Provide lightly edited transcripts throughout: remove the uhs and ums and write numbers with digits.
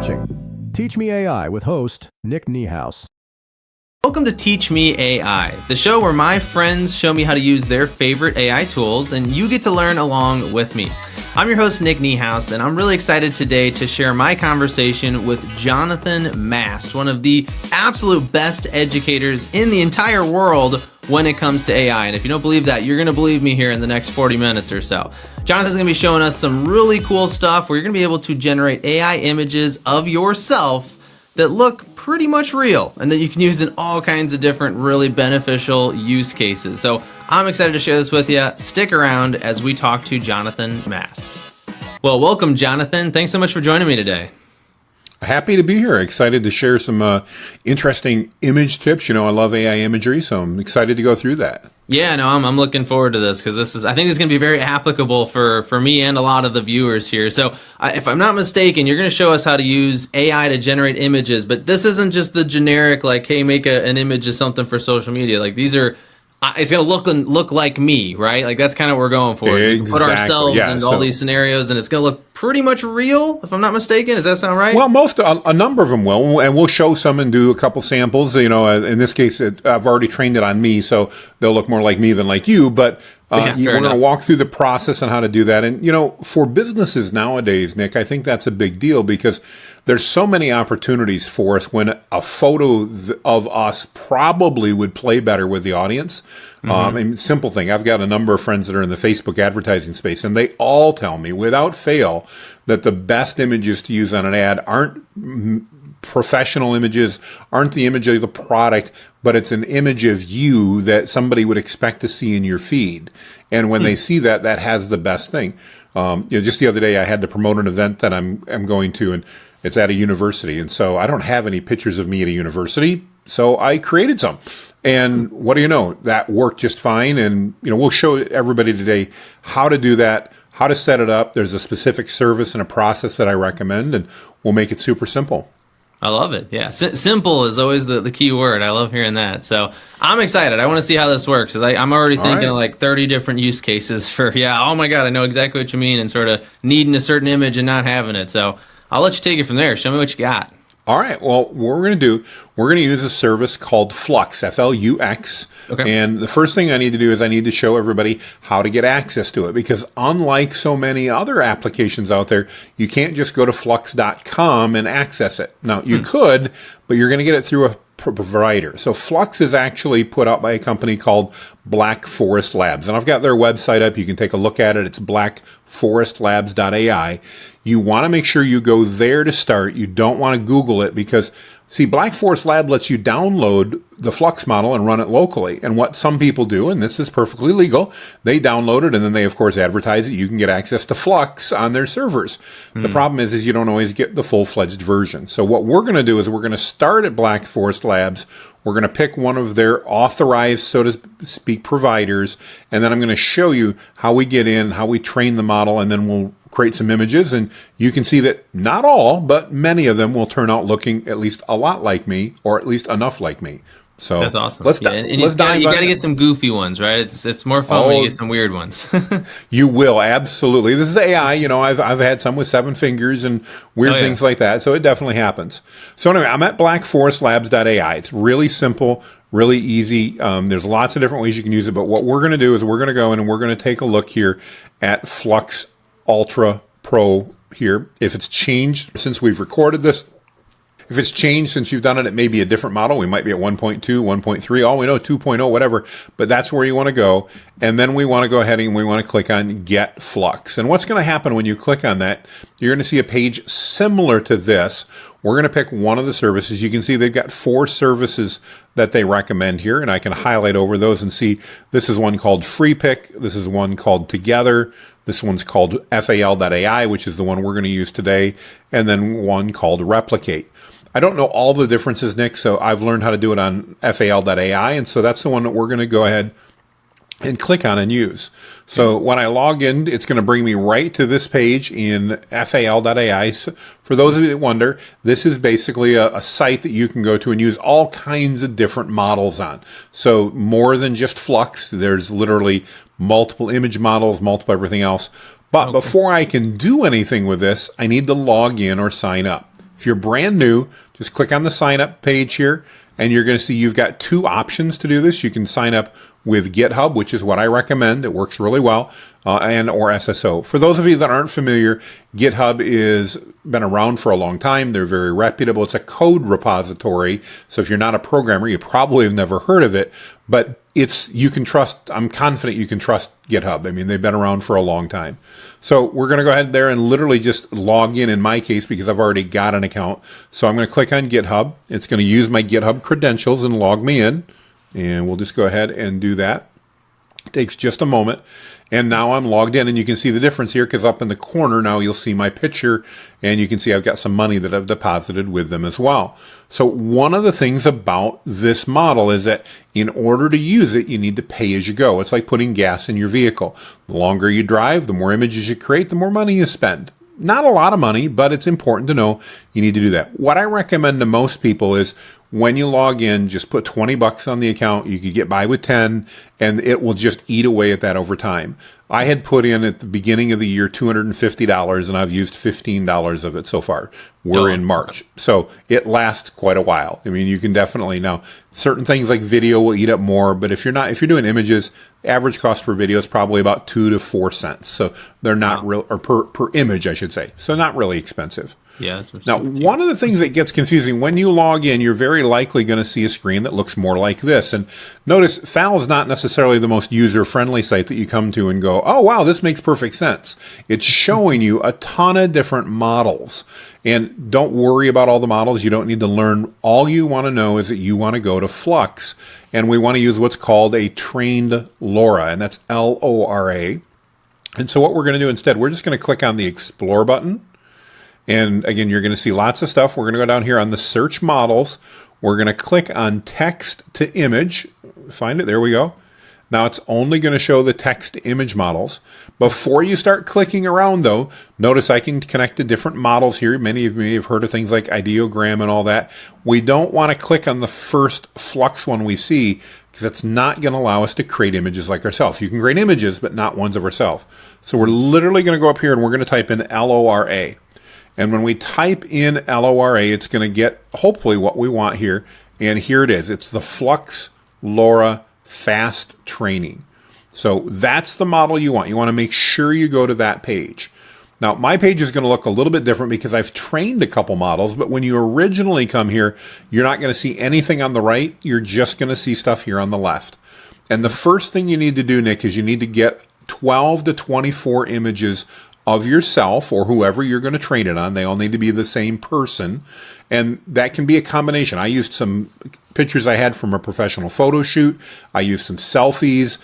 watching Teach Me AI with host Nick Niehaus. Welcome to Teach Me AI, the show where my friends show me how to use their favorite AI tools and you get to learn along with me. I'm your host, Nick Niehaus, and I'm really excited today to share my conversation with Jonathan Mast, one of the absolute best educators in the entire world when it comes to AI. And if you don't believe that, you're going to believe me here in the next 40 minutes or so. Jonathan's going to be showing us some really cool stuff where you're going to be able to generate AI images of yourself that look pretty much real and that you can use in all kinds of different really beneficial use cases. So I'm excited to share this with you. Stick around as we talk to Jonathan Mast. Well, welcome, Jonathan. Thanks so much for joining me today. Happy to be here. Excited to share some interesting image tips. You know, I love AI imagery, so I'm excited to go through that. Yeah, no, I'm looking forward to this because I think this is going to be very applicable for me and a lot of the viewers here. So if I'm not mistaken, you're going to show us how to use AI to generate images, but this isn't just the generic, like, hey, make an image of something for social media. Like, these are, it's going to look like me, right? Like, that's kind of what we're going for. Exactly. We can put ourselves into all these scenarios and it's going to look pretty much real, if I'm not mistaken. Does that sound right? Well, a number of them will, and we'll show some and do a couple samples. You know, in this case, I've already trained it on me, so they'll look more like me than like you. But we're going to walk through the process on how to do that. And, you know, for businesses nowadays, Nick, I think that's a big deal because there's so many opportunities for us when a photo of us probably would play better with the audience. I mean, simple thing. I've got a number of friends that are in the Facebook advertising space, and they all tell me without fail that the best images to use on an ad aren't professional images, aren't the image of the product, but it's an image of you that somebody would expect to see in your feed. And when they see that, that has the best thing. You know, just the other day, I had to promote an event that I'm going to, and it's at a university. And so I don't have any pictures of me at a university, so I created some. And what do you know? That worked just fine. And, you know, we'll show everybody today how to do that, how to set it up. There's a specific service and a process that I recommend, and we'll make it super simple. I love it. Yeah. Simple is always the key word. I love hearing that. So I'm excited. I want to see how this works because I'm already thinking of like 30 different use cases for, oh my God, I know exactly what you mean, and sort of needing a certain image and not having it. So I'll let you take it from there. Show me what you got. All right. Well, what we're going to do, we're going to use a service called Flux, Flux. Okay. And the first thing I need to do is I need to show everybody how to get access to it, because unlike so many other applications out there, you can't just go to flux.com and access it. Now, you could, but you're going to get it through a provider. So Flux is actually put out by a company called Black Forest Labs. And I've got their website up. You can take a look at it. It's blackforestlabs.ai. You want to make sure you go there to start. You don't want to Google it because, see, Black Forest Lab lets you download the Flux model and run it locally. And what some people do, and this is perfectly legal, they download it and then they, of course, advertise it. You can get access to Flux on their servers. The problem is you don't always get the full-fledged version. So what we're going to do is we're going to start at Black Forest Labs. We're going to pick one of their authorized, so to speak, providers, and then I'm going to show you how we get in, how we train the model, and then we'll create some images, and you can see that not all, but many of them will turn out looking at least a lot like me, or at least enough like me. So that's awesome. Let's dive in. You got to get some goofy ones, right? It's more fun when you get some weird ones. You will, absolutely. This is AI. You know, I've had some with 7 fingers and weird things like that, so it definitely happens. So anyway, I'm at blackforestlabs.ai. It's really simple, really easy. There's lots of different ways you can use it, but what we're going to do is we're going to go in and we're going to take a look here at Flux Ultra Pro here. If it's changed since we've recorded this, if it's changed since you've done it, it may be a different model. We might be at 1.2, 1.3, all we know, 2.0, whatever. But that's where you want to go. And then we want to go ahead and we want to click on Get Flux. And what's going to happen when you click on that, you're going to see a page similar to this. We're going to pick one of the services. You can see they've got 4 services that they recommend here. And I can highlight over those and see this is one called Free Pick. This is one called Together. This one's called FAL.ai, which is the one we're going to use today. And then one called Replicate. I don't know all the differences, Nick, so I've learned how to do it on FAL.ai, and so that's the one that we're going to go ahead and click on and use. So when I log in, it's going to bring me right to this page in FAL.ai. So for those of you that wonder, this is basically a site that you can go to and use all kinds of different models on. So more than just Flux, there's literally multiple image models, multiple everything else. But before I can do anything with this, I need to log in or sign up. If you're brand new, just click on the sign up page here, and you're going to see you've got two options to do this. You can sign up with GitHub, which is what I recommend. It works really well, and or SSO. For those of you that aren't familiar, GitHub is been around for a long time. They're very reputable. It's a code repository. So if you're not a programmer, you probably have never heard of it, but you can trust, I'm confident you can trust GitHub. I mean, they've been around for a long time. So we're going to go ahead there and literally just log in my case, because I've already got an account. So I'm going to click on GitHub. It's going to use my GitHub credentials and log me in. And we'll just go ahead and do that. It takes just a moment. And now I'm logged in, and you can see the difference here, because up in the corner now you'll see my picture, and you can see I've got some money that I've deposited with them as well. So one of the things about this model is that in order to use it, you need to pay as you go. It's like putting gas in your vehicle. The longer you drive, the more images you create, the more money you spend. Not a lot of money, but it's important to know you need to do that. What I recommend to most people is when you log in, just put 20 bucks on the account. You could get by with 10, and it will just eat away at that over time. I had put in at the beginning of the year $250, and I've used $15 of it so far. We're in March. So it lasts quite a while. I mean, you can definitely now, certain things like video will eat up more, but if you're doing images, average cost per video is probably about 2 to 4 cents. So they're not real, or per image, I should say. So not really expensive. Yeah. Now, one of the things that gets confusing, when you log in, you're very likely going to see a screen that looks more like this. And notice FAL is not necessarily the most user-friendly site that you come to and go, oh, wow, this makes perfect sense. It's showing you a ton of different models. And don't worry about all the models. You don't need to learn. All you want to know is that you want to go to Flux. And we want to use what's called a trained LoRa, and that's LORA. And so what we're going to do instead, we're just going to click on the Explore button. And again, you're going to see lots of stuff. We're going to go down here on the search models. We're going to click on text to image. Find it. There we go. Now it's only going to show the text to image models. Before you start clicking around though, notice I can connect to different models here. Many of you have heard of things like ideogram and all that. We don't want to click on the first Flux one we see, because that's not going to allow us to create images like ourselves. You can create images, but not ones of ourselves. So we're literally going to go up here and we're going to type in LORA. And when we type in LORA, it's going to get hopefully what we want here. And here it is. It's the Flux LoRa Fast Training. So that's the model you want. You want to make sure you go to that page. Now, my page is going to look a little bit different because I've trained a couple models, but when you originally come here, you're not going to see anything on the right. You're just going to see stuff here on the left. And the first thing you need to do, Nick, is you need to get 12 to 24 images of yourself or whoever you're going to train it on. They all need to be the same person. And that can be a combination. I used some pictures I had from a professional photo shoot. I used some selfies.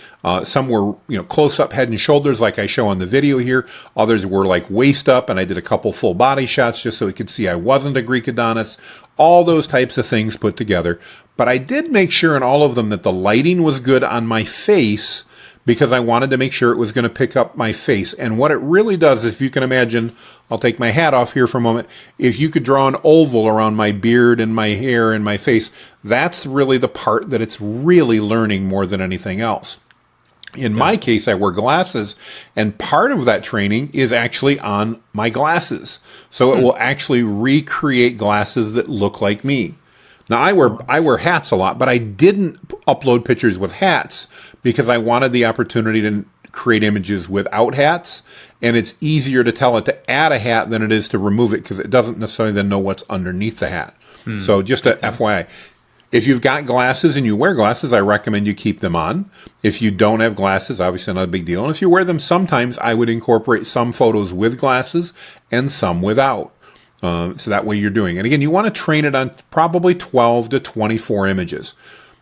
Some were, close up head and shoulders like I show on the video here. Others were like waist up, and I did a couple full body shots just so we could see I wasn't a Greek Adonis. All those types of things put together. But I did make sure in all of them that the lighting was good on my face, because I wanted to make sure it was going to pick up my face. And what it really does, if you can imagine, I'll take my hat off here for a moment. If you could draw an oval around my beard and my hair and my face, that's really the part that it's really learning more than anything else. In my case, I wear glasses, and part of that training is actually on my glasses. So it will actually recreate glasses that look like me. Now, I wear hats a lot, but I didn't upload pictures with hats because I wanted the opportunity to create images without hats, and it's easier to tell it to add a hat than it is to remove it, because it doesn't necessarily then know what's underneath the hat. So just a FYI. If you've got glasses and you wear glasses, I recommend you keep them on. If you don't have glasses, obviously not a big deal. And if you wear them sometimes, I would incorporate some photos with glasses and some without. So that way you're doing. And again, you want to train it on probably 12 to 24 images.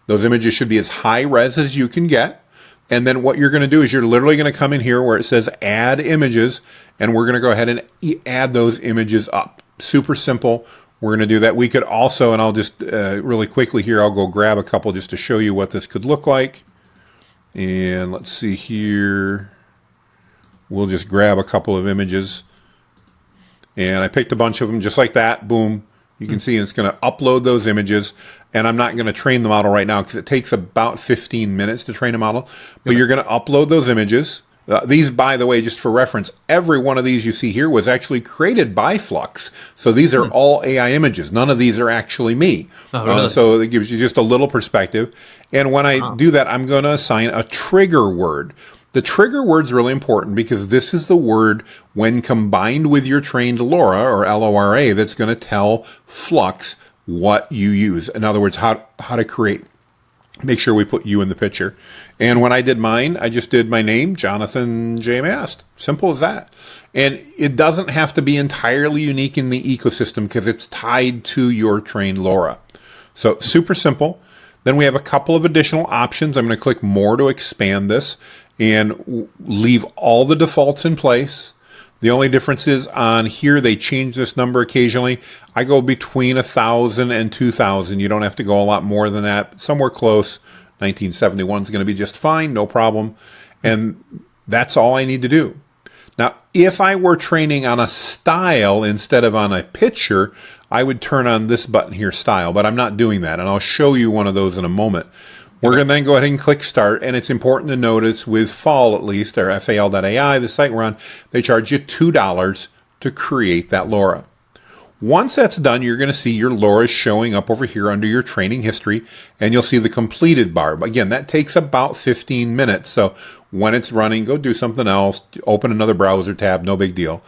Those images should be as high res as you can get. And then what you're going to do is you're literally going to come in here where it says add images, and we're going to go ahead and add those images up. Super simple. We're going to do that. We could also, and I'll just really quickly here, I'll go grab a couple just to show you what this could look like. And let's see here. We'll just grab a couple of images. And I picked a bunch of them just like that. Boom. You can see it's going to upload those images. And I'm not going to train the model right now because it takes about 15 minutes to train a model. But you're going to upload those images. These, by the way, just for reference, every one of these you see here was actually created by Flux. So these are all AI images. None of these are actually me. Oh, really? So it gives you just a little perspective. And when I do that, I'm going to assign a trigger word. The trigger word's really important because this is the word, when combined with your trained LoRa or LORA, that's going to tell Flux what you use. In other words, how to create. Make sure we put you in the picture. And when I did mine, I just did my name, Jonathan J. Mast. Simple as that. And it doesn't have to be entirely unique in the ecosystem because it's tied to your trained LoRa. So super simple. Then we have a couple of additional options. I'm going to click more to expand this and leave all the defaults in place. The only difference is on here, they change this number occasionally. I go between 1,000 and 2,000. You don't have to go a lot more than that. Somewhere close. 1971 is going to be just fine. No problem. And that's all I need to do. Now, if I were training on a style instead of on a picture, I would turn on this button here, style, but I'm not doing that. And I'll show you one of those in a moment. We're going to then go ahead and click start. And it's important to notice with FAL, at least, or FAL.ai, the site we're on, they charge you $2 to create that LoRa. Once that's done, you're going to see your LoRa showing up over here under your training history, and you'll see the completed bar. But again, that takes about 15 minutes. So when it's running, go do something else, open another browser tab, no big deal.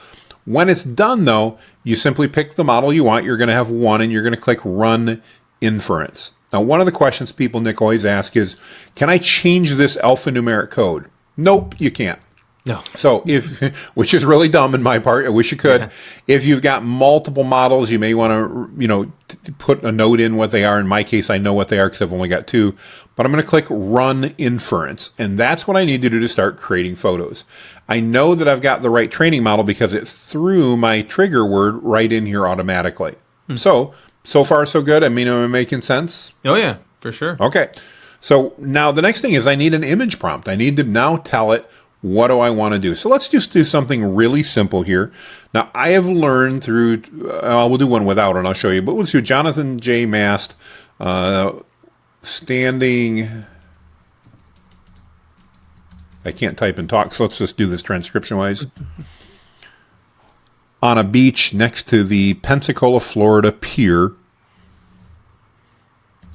When it's done, though, you simply pick the model you want. You're going to have one, and you're going to click Run Inference. Now, one of the questions people, Nick, always ask is, can I change this alphanumeric code? Nope, you can't. No. So which is really dumb in my part. I wish you could. Yeah. If you've got multiple models, you may want to, put a note in what they are. In my case, I know what they are because I've only got two. But I'm going to click Run Inference. And that's what I need to do to start creating photos. I know that I've got the right training model because it threw my trigger word right in here automatically. So far, so good. I mean, am I making sense? Oh, yeah, for sure. Okay. So now the next thing is I need an image prompt. I need to now tell it, what do I want to do? So let's just do something really simple here. Now, I have learned through, we'll do one without and I'll show you, but let's do Jonathan J. Mast, standing, I can't type and talk, so let's just do this transcription-wise. On a beach next to the Pensacola, Florida pier.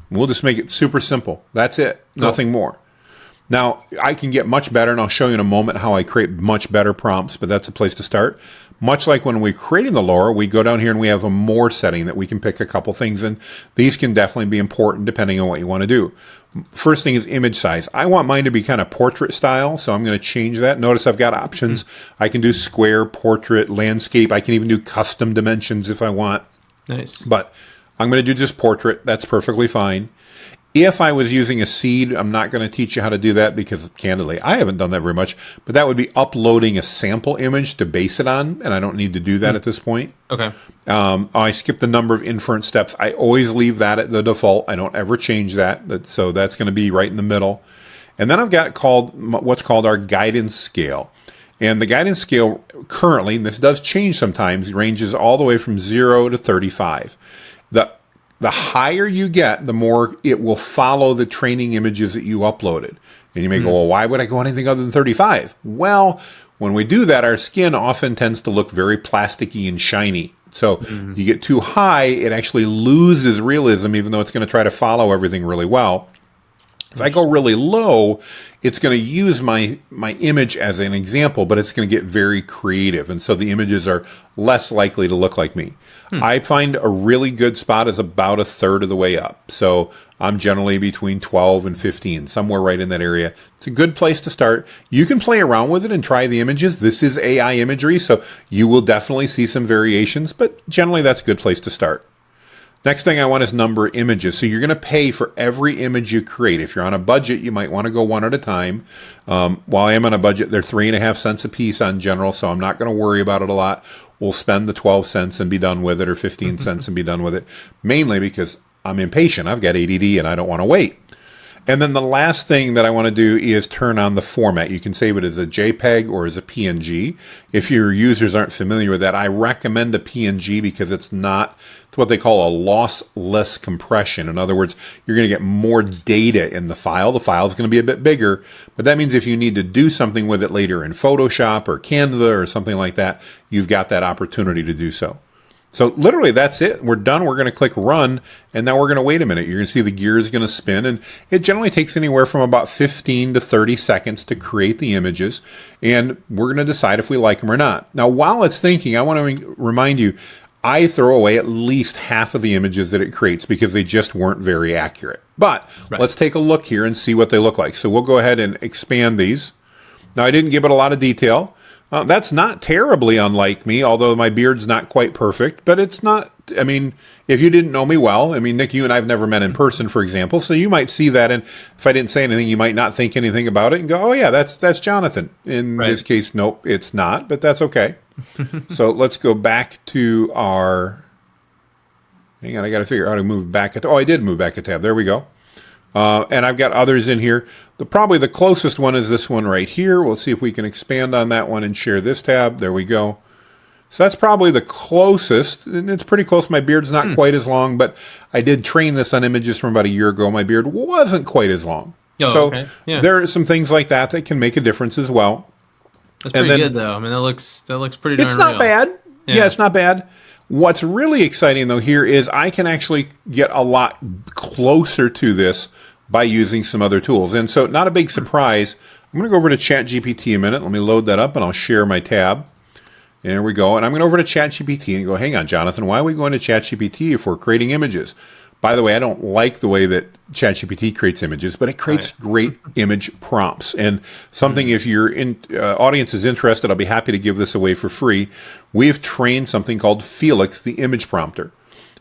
We'll just make it super simple. That's it. Nothing more. Now, I can get much better, and I'll show you in a moment how I create much better prompts, but that's a place to start. Much like when we're creating the LoRa, we go down here and we have a more setting that we can pick a couple things, and these can definitely be important depending on what you want to do. First thing is image size. I want mine to be kind of portrait style, so I'm going to change that. Notice I've got options. I can do square, portrait, landscape. I can even do custom dimensions if I want. Nice. But I'm going to do just portrait. That's perfectly fine. If I was using a seed, I'm not going to teach you how to do that because, candidly, I haven't done that very much. But that would be uploading a sample image to base it on, and I don't need to do that at this point. Okay. I skip the number of inference steps. I always leave that at the default. I don't ever change that. So that's going to be right in the middle. And then I've got what's called our guidance scale. And the guidance scale currently, and this does change sometimes, ranges all the way from 0 to 35. The higher you get, the more it will follow the training images that you uploaded. And you may go, well, why would I go anything other than 35? Well, when we do that, our skin often tends to look very plasticky and shiny. So you get too high, it actually loses realism, even though it's going to try to follow everything really well. If I go really low, it's going to use my image as an example, but it's going to get very creative. And so the images are less likely to look like me. I find a really good spot is about a third of the way up. So I'm generally between 12 and 15, somewhere right in that area. It's a good place to start. You can play around with it and try the images. This is AI imagery, so you will definitely see some variations, but generally that's a good place to start. Next thing I want is number images. So you're going to pay for every image you create. If you're on a budget, you might want to go one at a time. While I am on a budget, they're 3.5 cents a piece on general, so I'm not going to worry about it a lot. We'll spend the 12 cents and be done with it, or 15 cents and be done with it, mainly because I'm impatient. I've got ADD and I don't want to wait. And then the last thing that I want to do is turn on the format. You can save it as a JPEG or as a PNG. If your users aren't familiar with that, I recommend a PNG because it's what they call a lossless compression. In other words, you're going to get more data in the file. The file is going to be a bit bigger, but that means if you need to do something with it later in Photoshop or Canva or something like that, you've got that opportunity to do so. So literally that's it. We're done. We're going to click run, and now we're going to wait a minute. You're going to see the gears going to spin, and it generally takes anywhere from about 15 to 30 seconds to create the images, and we're going to decide if we like them or not. Now, while it's thinking, I want to remind you, I throw away at least half of the images that it creates because they just weren't very accurate. But let's take a look here and see what they look like. So we'll go ahead and expand these. Now, I didn't give it a lot of detail. That's not terribly unlike me, although my beard's not quite perfect, but it's not, I mean, if you didn't know me well, I mean, Nick, you and I have never met in person, for example, so you might see that, and if I didn't say anything, you might not think anything about it and go, oh yeah, that's Jonathan. In this case, nope, it's not, but that's okay. So let's go back to our, hang on, I got to figure out how to move back. I did move back a tab. There we go. And I've got others in here. Probably the closest one is this one right here. We'll see if we can expand on that one and share this tab. There we go. So that's probably the closest, and it's pretty close. My beard's not quite as long, but I did train this on images from about a year ago. My beard wasn't quite as long. There are some things like that that can make a difference as well. That's pretty good, though. I mean, that looks pretty darn It's not real. bad. Yeah, it's not bad. What's really exciting, though, here is I can actually get a lot closer to this by using some other tools. And so not a big surprise. I'm going to go over to ChatGPT a minute. Let me load that up, and I'll share my tab. There we go. And I'm going over to ChatGPT and go, hang on, Jonathan, why are we going to ChatGPT if we're creating images? By the way, I don't like the way that ChatGPT creates images, but it creates great image prompts. And something, if your audience is interested, I'll be happy to give this away for free. We've trained something called Felix, the image prompter.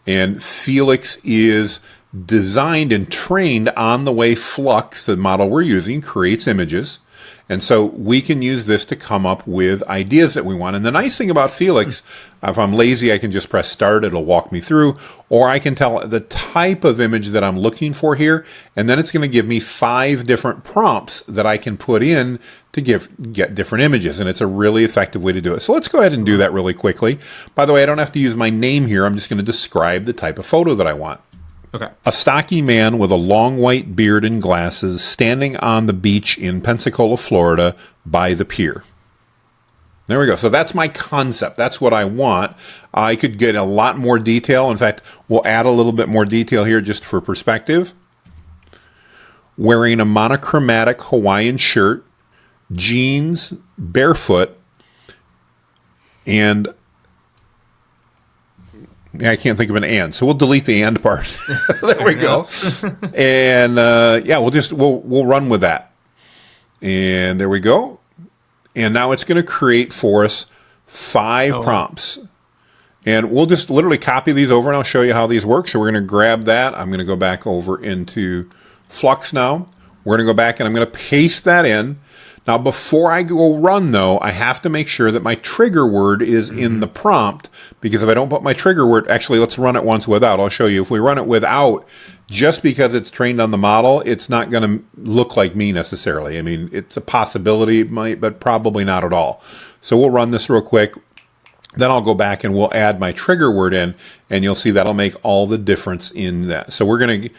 And Felix is designed and trained on the way Flux, the model we're using, creates images. And so we can use this to come up with ideas that we want. And the nice thing about Felix, if I'm lazy, I can just press start. It'll walk me through. Or I can tell the type of image that I'm looking for here. And then it's going to give me 5 different prompts that I can put in to get different images. And it's a really effective way to do it. So let's go ahead and do that really quickly. By the way, I don't have to use my name here. I'm just going to describe the type of photo that I want. Okay. A stocky man with a long white beard and glasses standing on the beach in Pensacola, Florida by the pier. There we go. So that's my concept. That's what I want. I could get a lot more detail. In fact, we'll add a little bit more detail here just for perspective. Wearing a monochromatic Hawaiian shirt, jeans, barefoot, and I can't think of an and, so we'll delete the and part. There we go. And we'll run with that. And there we go. And now it's going to create for us 5 prompts. And we'll just literally copy these over, and I'll show you how these work. So we're going to grab that. I'm going to go back over into Flux now. We're going to go back, and I'm going to paste that in. Now, before I go run, though, I have to make sure that my trigger word is in the prompt, because if I don't put my trigger word, actually, let's run it once without. I'll show you. If we run it without, just because it's trained on the model, it's not going to look like me necessarily. I mean, it's a possibility, it might, but probably not at all. So we'll run this real quick. Then I'll go back and we'll add my trigger word in, and you'll see that'll make all the difference in that. So we're going to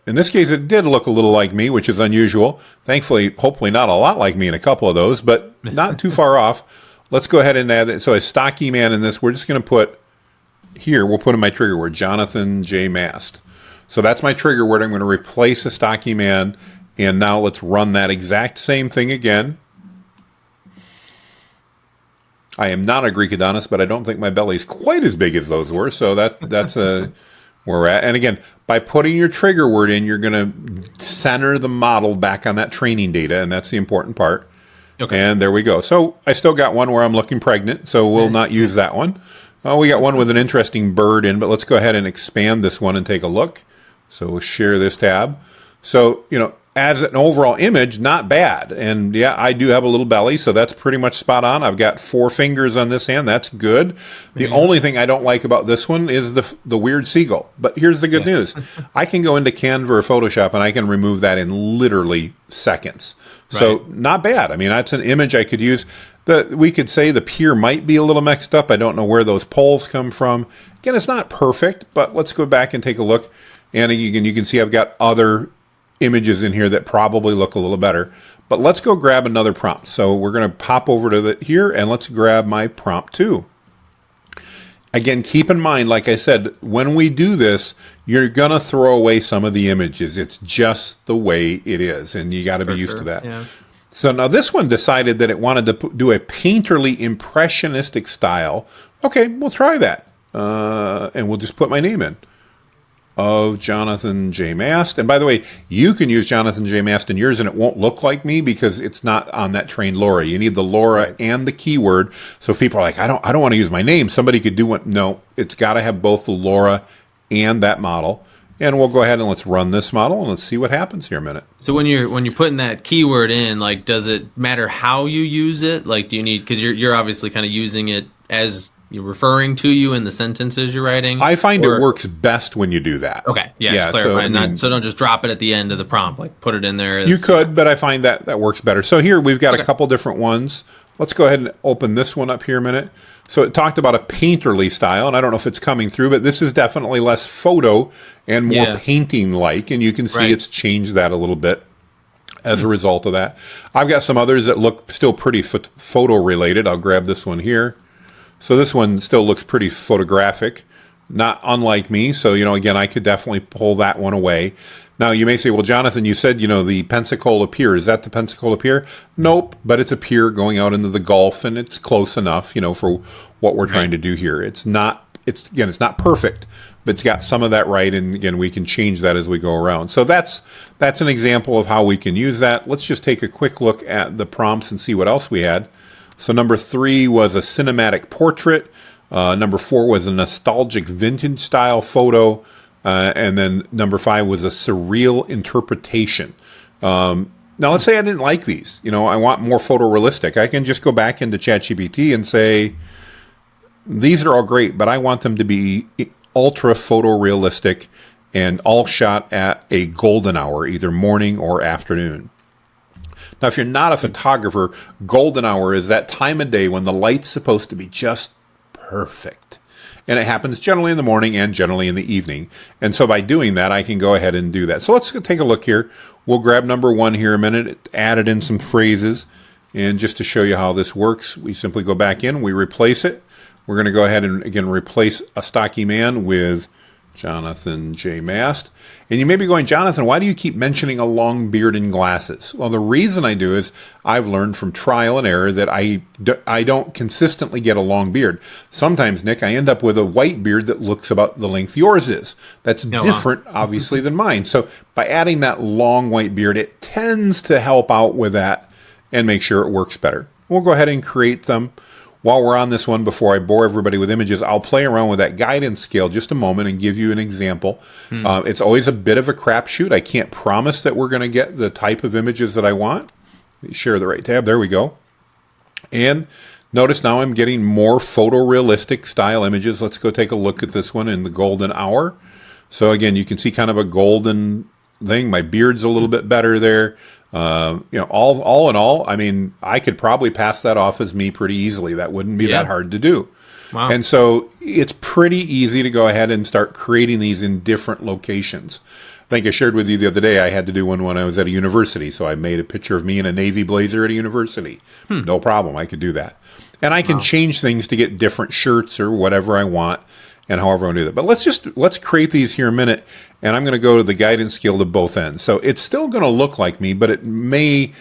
in this case, it did look a little like me, which is unusual. Thankfully, hopefully not a lot like me in a couple of those, but not too far off. Let's go ahead and add that. So a stocky man in this, we're just going to put here, we'll put in my trigger word, Jonathan J. Mast. So that's my trigger word. I'm going to replace a stocky man. And now let's run that exact same thing again. I am not a Greek Adonis, but I don't think my belly is quite as big as those were. So that's where we're at. And again, by putting your trigger word in, you're going to center the model back on that training data, and that's the important part. Okay. And there we go. So I still got one where I'm looking pregnant, so we'll not use that one. We got one with an interesting bird in, but let's go ahead and expand this one and take a look. So we'll share this tab. So, as an overall image, not bad. And yeah, I do have a little belly, so that's pretty much spot on. I've got 4 fingers on this hand. That's good. The only thing I don't like about this one is the weird seagull. But here's the good news. I can go into Canva or Photoshop and I can remove that in literally seconds. So not bad. I mean, that's an image I could use. We could say the pier might be a little mixed up. I don't know where those poles come from. Again, it's not perfect, but let's go back and take a look. And you can see I've got other images in here that probably look a little better. But let's go grab another prompt. So we're going to pop over to here and let's grab my prompt 2. Again, keep in mind, like I said, when we do this, you're going to throw away some of the images. It's just the way it is, and you got to be used to that. Yeah. So now this one decided that it wanted to do a painterly impressionistic style. Okay, we'll try that. And we'll just put my name in. Of Jonathan J. Mast. And by the way, you can use Jonathan J. Mast in yours and it won't look like me because it's not on that trained LoRa. You need the LoRa and the keyword. So if people are like, I don't want to use my name, somebody could do one. No, it's got to have both the LoRa and that model. And we'll go ahead and let's run this model and let's see what happens here in a minute. So when you're putting that keyword in, like, does it matter how you use it? Like, do you need, because you're obviously kind of using it as you're referring to you in the sentences you're writing? I find it works best when you do that. Okay, yeah, so don't just drop it at the end of the prompt, like put it in there. You could, but I find that works better. So here we've got a couple different ones. Let's go ahead and open this one up here a minute. So it talked about a painterly style, and I don't know if it's coming through, but this is definitely less photo and more painting-like, and you can see it's changed that a little bit as a result of that. I've got some others that look still pretty photo-related. I'll grab this one here. So this one still looks pretty photographic, not unlike me. So, again, I could definitely pull that one away. Now, you may say, well, Jonathan, you said, the Pensacola Pier. Is that the Pensacola Pier? Nope, but it's a pier going out into the Gulf, and it's close enough, for what we're trying to do here. It's not perfect, but it's got some of that right, and again, we can change that as we go around. So that's an example of how we can use that. Let's just take a quick look at the prompts and see what else we had. So number 3 was a cinematic portrait. Number 4 was a nostalgic vintage style photo. And then number 5 was a surreal interpretation. Now let's say I didn't like these. I want more photorealistic. I can just go back into ChatGPT and say, these are all great, but I want them to be ultra photorealistic and all shot at a golden hour, either morning or afternoon. Now, if you're not a photographer, golden hour is that time of day when the light's supposed to be just perfect. And it happens generally in the morning and generally in the evening. And so by doing that, I can go ahead and do that. So let's take a look here. We'll grab number 1 here a minute. It added in some phrases. And just to show you how this works, we simply go back in, we replace it. We're going to go ahead and, again, replace a stocky man with Jonathan J. Mast. And you may be going, Jonathan, why do you keep mentioning a long beard and glasses? Well, the reason I do is I've learned from trial and error that I don't consistently get a long beard. Sometimes, Nick, I end up with a white beard that looks about the length yours is. That's different, obviously, than mine. So by adding that long white beard, it tends to help out with that and make sure it works better. We'll go ahead and create them. While we're on this one, before I bore everybody with images, I'll play around with that guidance scale just a moment and give you an example. It's always a bit of a crapshoot. I can't promise that we're going to get the type of images that I want. Share the right tab. There we go. And notice now I'm getting more photorealistic style images. Let's go take a look at this one in the golden hour. So again, you can see kind of a golden thing. My beard's a little bit better there. All in all, I mean, I could probably pass that off as me pretty easily. That wouldn't be that hard to do. Wow. And so it's pretty easy to go ahead and start creating these in different locations. I think I shared with you the other day, I had to do one when I was at a university. So I made a picture of me in a Navy blazer at a university. No problem. I could do that. And I can change things to get different shirts or whatever I want. And however I want to do that. But let's create these here a minute, and I'm going to go to the guidance scale to both ends. So it's still going to look like me, but it may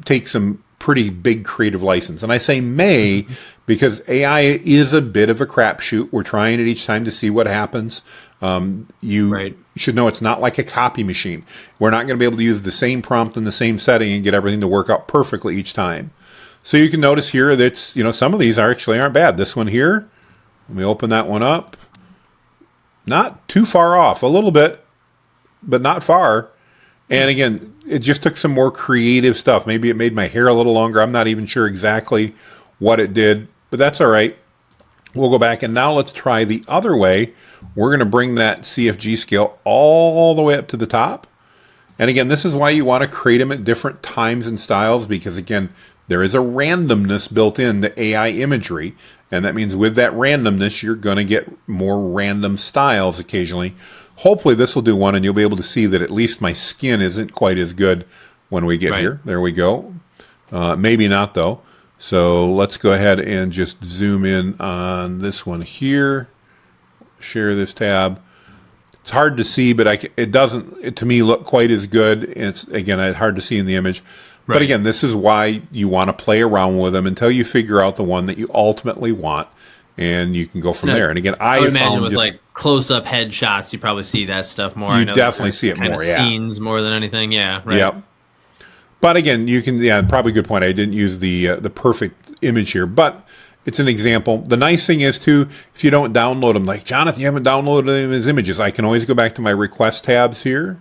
take some pretty big creative license. And I say may because AI is a bit of a crapshoot. We're trying it each time to see what happens. You should know it's not like a copy machine. We're not going to be able to use the same prompt in the same setting and get everything to work out perfectly each time. So you can notice here that some of these aren't bad. This one here, let me open that one up. Not too far off, a little bit, but not far. And again, it just took some more creative stuff. Maybe it made my hair a little longer. I'm not even sure exactly what it did, but that's all right. We'll go back, and now let's try the other way. We're going to bring that CFG scale all the way up to the top. And again, this is why you want to create them at different times and styles, because again, there is a randomness built in to AI imagery. And that means with that randomness, you're going to get more random styles occasionally. Hopefully this will do one, and you'll be able to see that at least my skin isn't quite as good when we get here. There we go. Maybe not, though. So let's go ahead and just zoom in on this one here. Share this tab. It's hard to see, but it doesn't, to me, look quite as good. It's, again, hard to see in the image. Right. But again, this is why you want to play around with them until you figure out the one that you ultimately want, and you can go from there. And again, I would imagine with like close-up headshots, you probably see that stuff more. You definitely see it more, yeah. Scenes more than anything, yeah. Right. Yep. But again, you can, probably a good point. I didn't use the perfect image here, but it's an example. The nice thing is, too, if you don't download them, like, Jonathan, you haven't downloaded them as images, I can always go back to my request tabs here.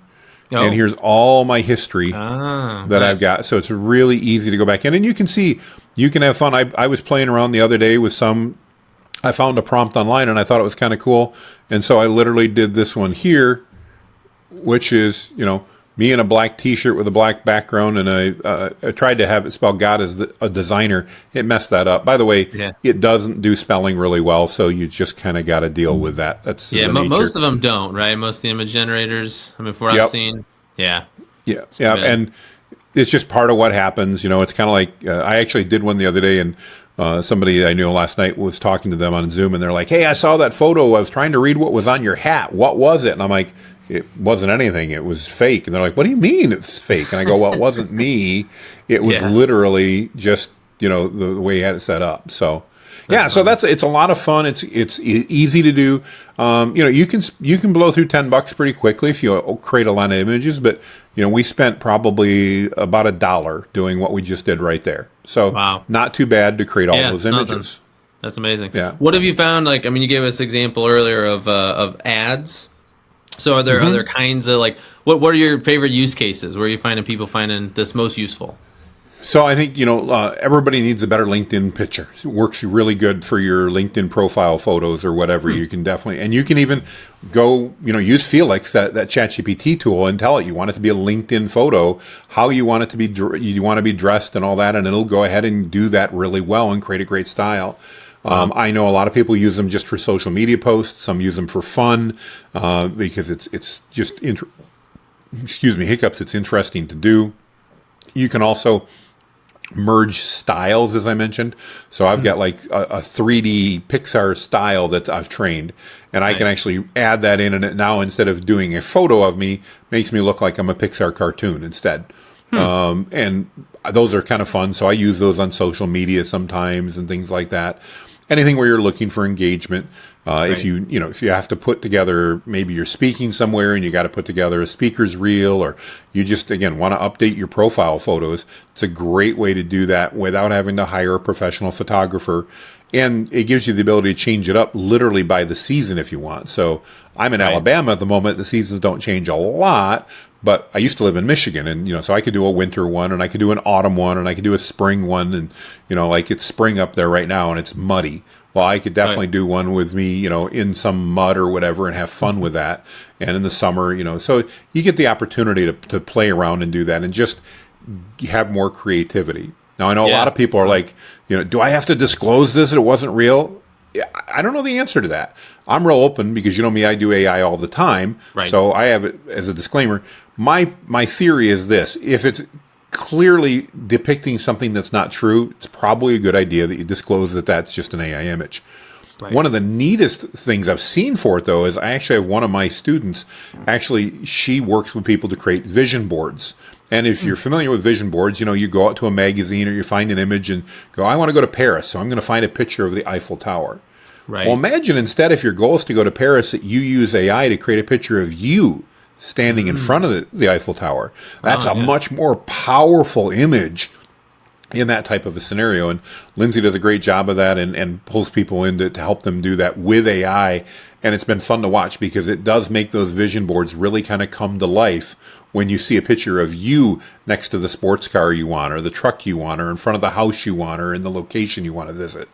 Oh. And here's all my history that I've got. So it's really easy to go back in. And you can see, you can have fun. I was playing around the other day with I found a prompt online, and I thought it was kind of cool. And so I literally did this one here, which is, me in a black T-shirt with a black background, and I tried to have it spell God as a designer. It messed that up. By the way, It doesn't do spelling really well, so you just kind of got to deal with that. That's most of them don't, right? Most of the image generators, from what I've seen, yeah, and it's just part of what happens. It's kind of like I actually did one the other day, and somebody I knew last night was talking to them on Zoom, and they're like, "Hey, I saw that photo. I was trying to read what was on your hat. What was it?" And I'm like, it wasn't anything. It was fake. And they're like, what do you mean it's fake? And I go, well, it wasn't me. It was literally just, the way you had it set up. So, so it's a lot of fun. It's easy to do. You can blow through $10 pretty quickly if you create a lot of images, but we spent probably about $1 doing what we just did right there. So not too bad to create all those images. Nothing. That's amazing. Yeah. What have you found? Like, you gave us an example earlier of ads. So are there other kinds of, like, what are your favorite use cases? Where are you finding people finding this most useful? So I think, everybody needs a better LinkedIn picture. It works really good for your LinkedIn profile photos or whatever. You can definitely, and you can even go, use Felix, that ChatGPT tool, and tell it you want it to be a LinkedIn photo, how you want it to be, you want to be dressed and all that, and it'll go ahead and do that really well and create a great style. I know a lot of people use them just for social media posts. Some use them for fun because it's just hiccups. It's interesting to do. You can also merge styles, as I mentioned. So I've got like a 3D Pixar style that I've trained, and I can actually add that in. And it now, instead of doing a photo of me, makes me look like I'm a Pixar cartoon instead. And those are kind of fun. So I use those on social media sometimes and things like that. Anything where you're looking for engagement. If you have to put together, maybe you're speaking somewhere and you got to put together a speaker's reel, or you just, again, want to update your profile photos, it's a great way to do that without having to hire a professional photographer. And it gives you the ability to change it up literally by the season if you want. So I'm in Alabama at the moment. The seasons don't change a lot, but I used to live in Michigan, and, so I could do a winter one, and I could do an autumn one, and I could do a spring one. And, like it's spring up there right now and it's muddy. Well, I could definitely do one with me, in some mud or whatever, and have fun with that. And in the summer, so you get the opportunity to play around and do that and just have more creativity. Now, I know a lot of people are like, do I have to disclose this that it wasn't real? I don't know the answer to that. I'm real open because, me, I do AI all the time. Right. So I have it as a disclaimer. My theory is this. If it's clearly depicting something that's not true, it's probably a good idea that you disclose that that's just an AI image. Right. One of the neatest things I've seen for it, though, is I actually have one of my students, she works with people to create vision boards. And if you're familiar with vision boards, you go out to a magazine or you find an image and go, I want to go to Paris, so I'm going to find a picture of the Eiffel Tower. Right. Well, imagine instead, if your goal is to go to Paris, that you use AI to create a picture of you standing in front of the Eiffel Tower. That's a much more powerful image in that type of a scenario. And Lindsay does a great job of that and pulls people in to help them do that with AI. And it's been fun to watch because it does make those vision boards really kind of come to life when you see a picture of you next to the sports car you want, or the truck you want, or in front of the house you want, or in the location you want to visit.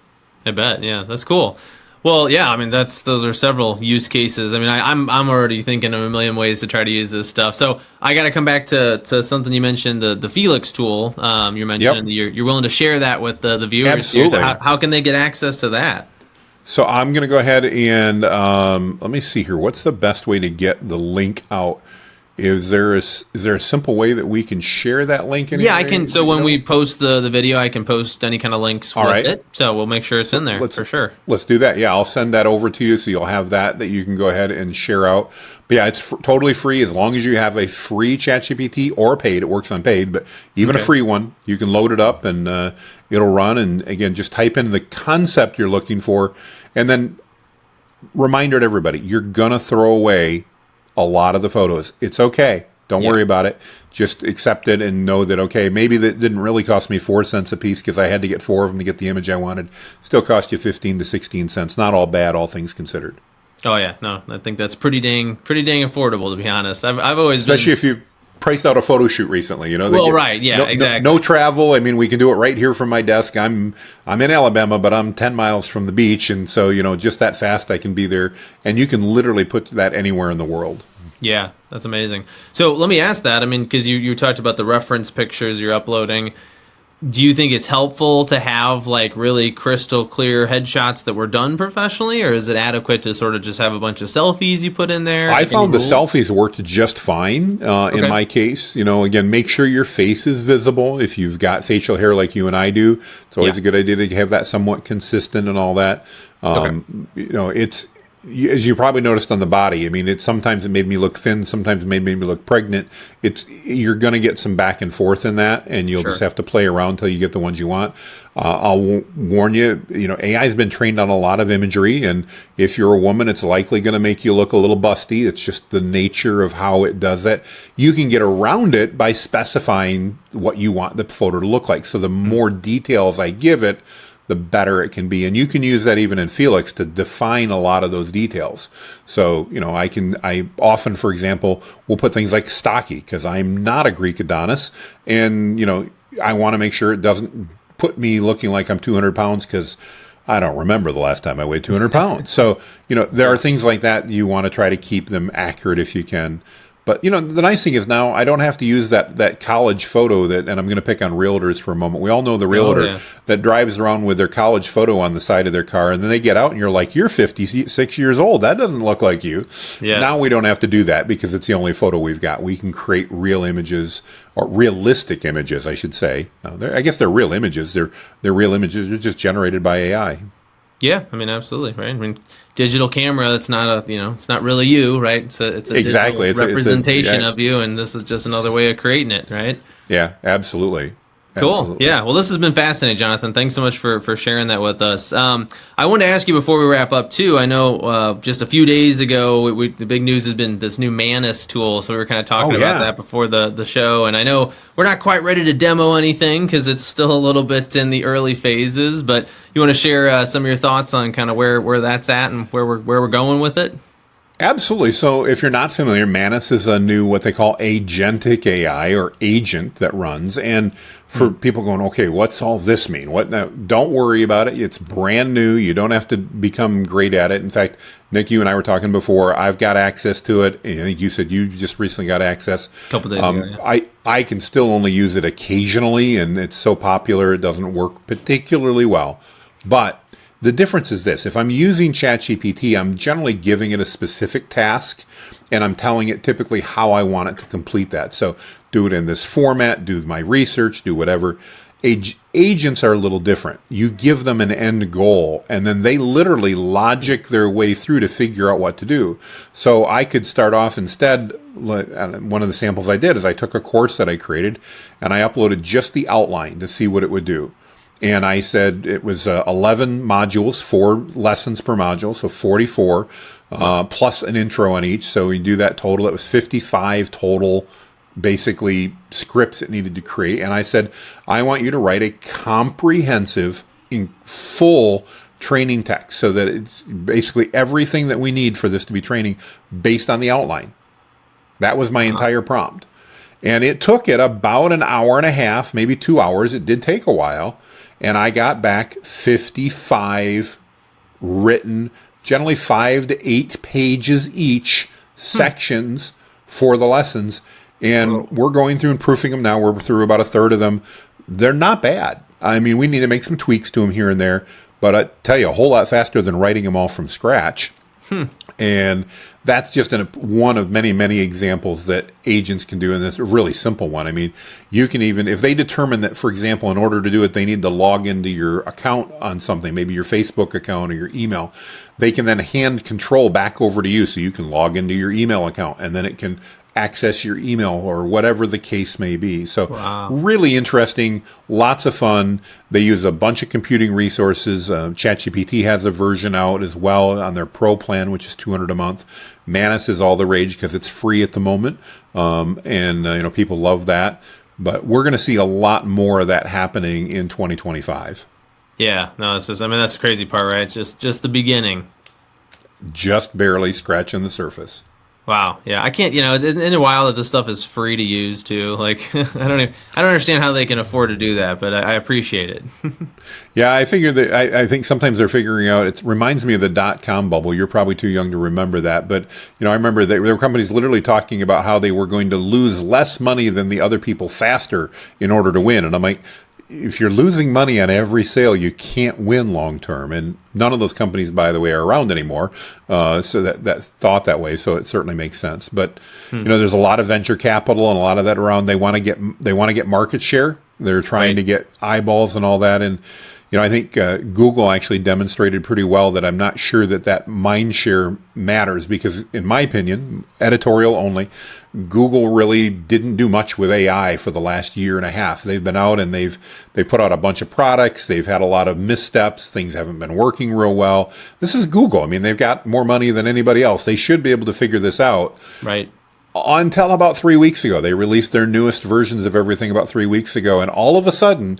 I bet. Yeah, that's cool. Well, yeah, I mean, those are several use cases. I mean, I'm already thinking of a million ways to try to use this stuff. So I got to come back to something you mentioned, the Felix tool. You mentioned you're willing to share that with the viewers. Absolutely. Here. How can they get access to that? So I'm going to go ahead and let me see here. What's the best way to get the link out? Is there a simple way that we can share that link? Yeah, I can. So when we post the video, I can post any kind of links with it. So we'll make sure it's in there for sure. Let's do that. Yeah, I'll send that over to you, so you'll have that you can go ahead and share out. But yeah, it's totally free as long as you have a free ChatGPT or paid. It works on paid, but even a free one, you can load it up and it'll run. And again, just type in the concept you're looking for, and then reminder to everybody: you're gonna throw away a lot of the photos. It's okay. Don't worry about it. Just accept it and know that, okay, maybe that didn't really cost me 4 cents a piece because I had to get 4 of them to get the image I wanted. Still cost you 15 to 16 cents. Not all bad, all things considered. Oh yeah, no, I think that's pretty dang affordable, to be honest. I've always especially if you priced out a photo shoot recently, you know. Well, right, yeah, exactly. No travel. I mean, we can do it right here from my desk. I'm in Alabama, but I'm 10 miles from the beach, and so just that fast I can be there. And you can literally put that anywhere in the world. Yeah, that's amazing. So let me ask that. I mean, because you talked about the reference pictures you're uploading. Do you think it's helpful to have like really crystal clear headshots that were done professionally, or is it adequate to sort of just have a bunch of selfies you put in there? I found the selfies worked just fine in my case. Again, make sure your face is visible. If you've got facial hair like you and I do, it's always a good idea to have that somewhat consistent and all that. It's, as you probably noticed on the body, I mean, sometimes it made me look thin, sometimes it made me look pregnant. You're going to get some back and forth in that, and you'll just have to play around until you get the ones you want. I'll warn you, AI has been trained on a lot of imagery, and if you're a woman, it's likely going to make you look a little busty. It's just the nature of how it does that. You can get around it by specifying what you want the photo to look like. So the more details I give it, the better it can be. And you can use that even in Felix to define a lot of those details. So, I often, for example, will put things like stocky, because I'm not a Greek Adonis. And, I want to make sure it doesn't put me looking like I'm 200 pounds, because I don't remember the last time I weighed 200 pounds. So, there are things like that. You want to try to keep them accurate if you can. But, the nice thing is now I don't have to use that college photo and I'm going to pick on realtors for a moment. We all know the realtor that drives around with their college photo on the side of their car, and then they get out and you're like, you're 56 years old. That doesn't look like you. Yeah. Now we don't have to do that because it's the only photo we've got. We can create real images, or realistic images, I should say. I guess they're real images. They're real images. They're just generated by AI. Yeah, I mean, absolutely, right? I mean, digital camera, it's not it's not really you, right? It's a exactly. Digital representation of you, and this is just another way of creating it, right? Yeah, absolutely. Cool. Absolutely. Yeah. Well, this has been fascinating, Jonathan. Thanks so much for sharing that with us. I wanted to ask you before we wrap up too. I know just a few days ago, the big news has been this new Manus tool. So we were kind of talking about that before the show. And I know we're not quite ready to demo anything because it's still a little bit in the early phases. But you want to share some of your thoughts on kind of where that's at and where we're going with it? Absolutely. So if you're not familiar, Manus is a new, what they call agentic AI, or agent that runs. And for people going, okay, what's all this mean? What now? Don't worry about it. It's brand new. You don't have to become great at it. In fact, Nick, you and I were talking before. I've got access to it. And I think you said you just recently got access. A couple days ago, yeah. I can still only use it occasionally, and it's so popular it doesn't work particularly well. But the difference is this: if I'm using ChatGPT, I'm generally giving it a specific task, and I'm telling it typically how I want it to complete that. So do it in this format, do my research, do whatever. Agents are a little different. You give them an end goal, and then they literally logic their way through to figure out what to do. So I could start off instead, one of the samples I did is I took a course that I created, and I uploaded just the outline to see what it would do. And I said it was 11 modules, 4 lessons per module, so 44, plus an intro on each. So we do that total. It was 55 total, basically, scripts it needed to create. And I said, I want you to write a comprehensive, in full training text, so that it's basically everything that we need for this to be training based on the outline. That was my entire prompt. And it took it about an hour and a half, maybe 2 hours. It did take a while. And I got back 55 written, generally 5 to 8 pages each, sections for the lessons. And we're going through and proofing them now. We're through about a third of them. They're not bad. I mean, we need to make some tweaks to them here and there. But I tell you, a whole lot faster than writing them all from scratch. And that's just one of many, many examples that agents can do. And this is a really simple one. I mean, you can even, if they determine that, for example, in order to do it, they need to log into your account on something, maybe your Facebook account or your email, they can then hand control back over to you so you can log into your email account, and then it can access your email or whatever the case may be. So really interesting, lots of fun. They use a bunch of computing resources. ChatGPT has a version out as well on their Pro plan, which is $200 a month. Manus is all the rage because it's free at the moment. And people love that. But we're going to see a lot more of that happening in 2025. Yeah, no, that's the crazy part, right? It's just the beginning. Just barely scratching the surface. Wow. Yeah, I can't. It's in a while that this stuff is free to use too. Like, I don't understand how they can afford to do that, but I appreciate it. Yeah, I figure that I think sometimes they're figuring out. It reminds me of the .com bubble. You're probably too young to remember that, but I remember that there were companies literally talking about how they were going to lose less money than the other people faster in order to win. And I'm like, if you're losing money on every sale, you can't win long term. And none of those companies, by the way, are around anymore. So that thought that way. So it certainly makes sense. But there's a lot of venture capital and a lot of that around. They want to get market share. They're trying to get eyeballs and all that. And I think Google actually demonstrated pretty well that I'm not sure that mind share matters, because in my opinion, editorial only, Google really didn't do much with AI for the last year and a half. They've been out and they've put out a bunch of products. They've had a lot of missteps. Things haven't been working real well. This is Google. I mean, they've got more money than anybody else. They should be able to figure this out. Right. Until about 3 weeks ago. They released their newest versions of everything about 3 weeks ago. And all of a sudden,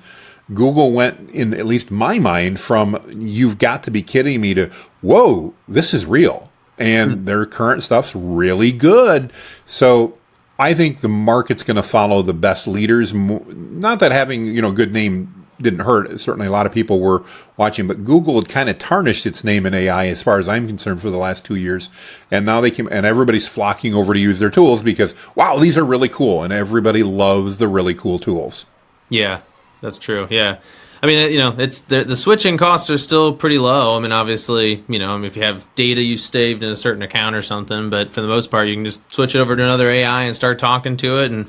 Google went, in at least my mind, from "you've got to be kidding me" to "whoa, this is real." And their current stuff's really good. So I think the market's going to follow the best leaders. Not that having good name didn't hurt. Certainly a lot of people were watching, but Google had kind of tarnished its name in AI, as far as I'm concerned, for the last 2 years. And now and everybody's flocking over to use their tools because, wow, these are really cool. And everybody loves the really cool tools. Yeah. That's true. Yeah. I mean, it's the switching costs are still pretty low. I mean, obviously, if you have data you saved in a certain account or something, but for the most part, you can just switch it over to another AI and start talking to it and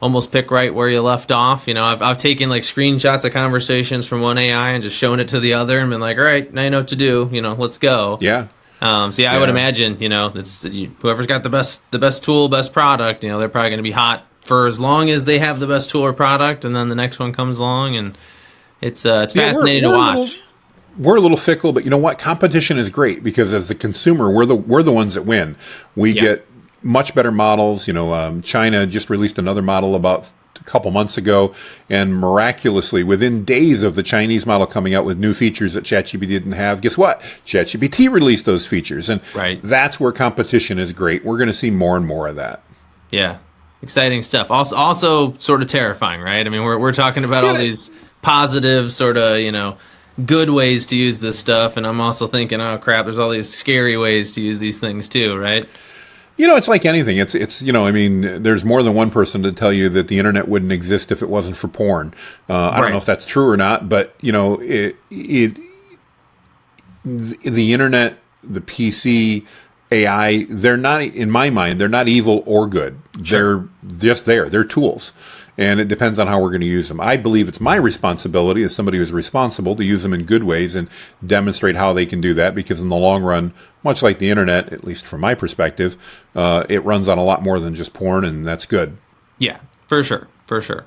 almost pick right where you left off. I've taken like screenshots of conversations from one AI and just shown it to the other and been like, all right, now you know what to do. Let's go. Yeah. I would imagine, it's whoever's got the best tool, best product, they're probably going to be hot for as long as they have the best tool or product, and then the next one comes along, and it's fascinating to watch. We're a little fickle, but you know what? Competition is great, because as the consumer, we're the ones that win. We get much better models. China just released another model about a couple months ago, and miraculously, within days of the Chinese model coming out with new features that ChatGPT didn't have, guess what? ChatGPT released those features, and that's where competition is great. We're going to see more and more of that. Yeah. Exciting stuff. Also sort of terrifying, right? I mean, we're talking about all these positive sort of, good ways to use this stuff. And I'm also thinking, oh crap, there's all these scary ways to use these things too, right? It's like anything. It's I mean, there's more than one person to tell you that the internet wouldn't exist if it wasn't for porn. I don't know if that's true or not, but the internet, the PC, AI, they're not, in my mind, they're not evil or good. Sure. They're just there. They're tools. And it depends on how we're going to use them. I believe it's my responsibility as somebody who's responsible to use them in good ways and demonstrate how they can do that, because in the long run, much like the internet, at least from my perspective, it runs on a lot more than just porn, and that's good. Yeah, for sure. For sure.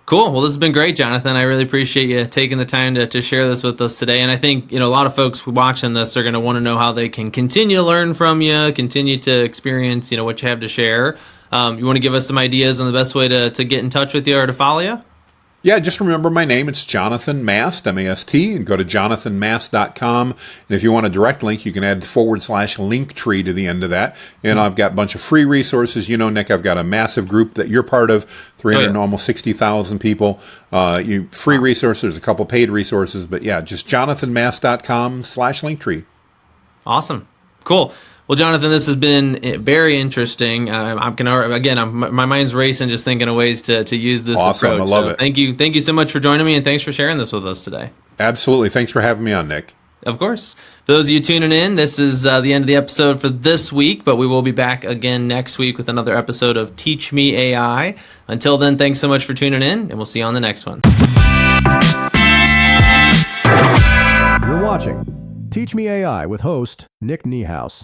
Cool. Well, this has been great, Jonathan. I really appreciate you taking the time to share this with us today. And I think, a lot of folks watching this are going to want to know how they can continue to learn from you, continue to experience, what you have to share. You want to give us some ideas on the best way to get in touch with you or to follow you? Yeah, just remember my name. It's Jonathan Mast, M-A-S-T, and go to jonathanmast.com. And if you want a direct link, you can add / tree to the end of that. And I've got a bunch of free resources. You know, Nick, I've got a massive group that you're part of, 300 almost 60,000 people. Free resources, there's a couple paid resources, but yeah, just jonathanmast.com / tree. Awesome. Cool. Well, Jonathan, this has been very interesting. My mind's racing just thinking of ways to use this awesome. approach. I love it. Thank you so much for joining me, and thanks for sharing this with us today. Absolutely. Thanks for having me on, Nick. Of course. For those of you tuning in, this is the end of the episode for this week, but we will be back again next week with another episode of Teach Me AI. Until then, thanks so much for tuning in, and we'll see you on the next one. You're watching Teach Me AI with host Nick Niehaus.